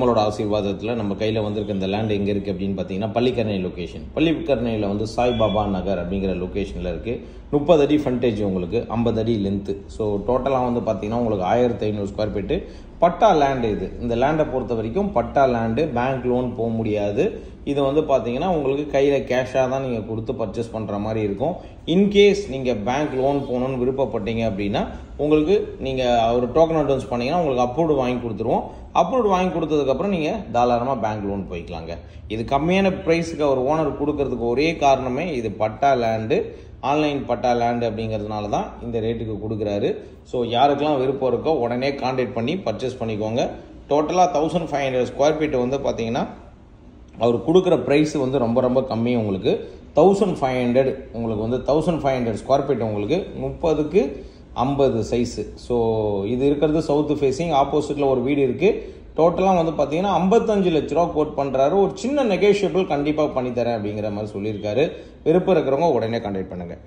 நம்மளோட ஆசீர்வாதத்தில் நம்ம கையில் வந்திருக்க இந்த லேண்ட் எங்கே இருக்குது அப்படின்னு பார்த்தீங்கன்னா பள்ளிக்கரணை லொக்கேஷன். பள்ளிக்கரணையில் வந்து சாய்பாபா நகர் அப்படிங்கிற லொக்கேஷனில் இருக்குது. 30 அடி ஃப்ரண்டேஜ், உங்களுக்கு 50 அடி லென்த்து. ஸோ டோட்டலாக வந்து பார்த்தீங்கன்னா உங்களுக்கு 1500 ஸ்கொயர் ஃபீட்டு பட்டா லேண்டு. இந்த லேண்டை பொறுத்த வரைக்கும் பட்டா லேண்டு, பேங்க் லோன் போக முடியாது. இது வந்து பார்த்தீங்கன்னா உங்களுக்கு கையில் கேஷாக தான் நீங்கள் கொடுத்து பர்ச்சேஸ் பண்ணுற மாதிரி இருக்கும். இன்கேஸ் நீங்கள் பேங்க் லோன் போகணுன்னு விருப்பப்பட்டீங்க அப்படின்னா உங்களுக்கு நீங்கள் ஒரு டோக்கன் அட்வான்ஸ் பண்ணிங்கன்னா உங்களுக்கு அப்ரூவ்டு வாங்கி கொடுத்துருவோம். அப்ரூவ்டு வாங்கி கொடுத்ததுக்கப்புறம் நீங்கள் தாராளமாக பேங்க் லோன் போய்க்கலாங்க. இது கம்மியான ப்ரைஸுக்கு அவர் ஓனர் கொடுக்கறதுக்கு ஒரே காரணமே இது பட்டா லேண்டு, ஆன்லைன் பட்டா லேண்டு அப்படிங்கிறதுனால தான் இந்த ரேட்டுக்கு கொடுக்குறாரு. ஸோ யாருக்கெல்லாம் விருப்பம் இருக்கோ உடனே கான்டாக்ட் பண்ணி பர்ச்சேஸ் பண்ணிக்கோங்க. டோட்டலாக 1500 ஸ்கொயர் ஃபீட்டு வந்து பார்த்தீங்கன்னா அவர் கொடுக்குற ப்ரைஸ் வந்து ரொம்ப ரொம்ப கம்மி. உங்களுக்கு 1500 உங்களுக்கு வந்து 1500 ஸ்கொயர் ஃபீட் உங்களுக்கு 30க்கு 50 சைஸு. ஸோ இது இருக்கிறது சவுத்து ஃபேஸிங், ஆப்போசிட்டில் ஒரு வீடு இருக்குது. டோட்டலாக வந்து பார்த்தீங்கன்னா 55 லட்ச ரூபா கோட் பண்ணுறாரு. ஒரு சின்ன நெகோஷியபிள் கண்டிப்பாக பண்ணித்தரேன் அப்படிங்கிற மாதிரி சொல்லியிருக்காரு. விருப்பம் இருக்கிறவங்க உடனே கான்டாக்ட் பண்ணுங்கள்.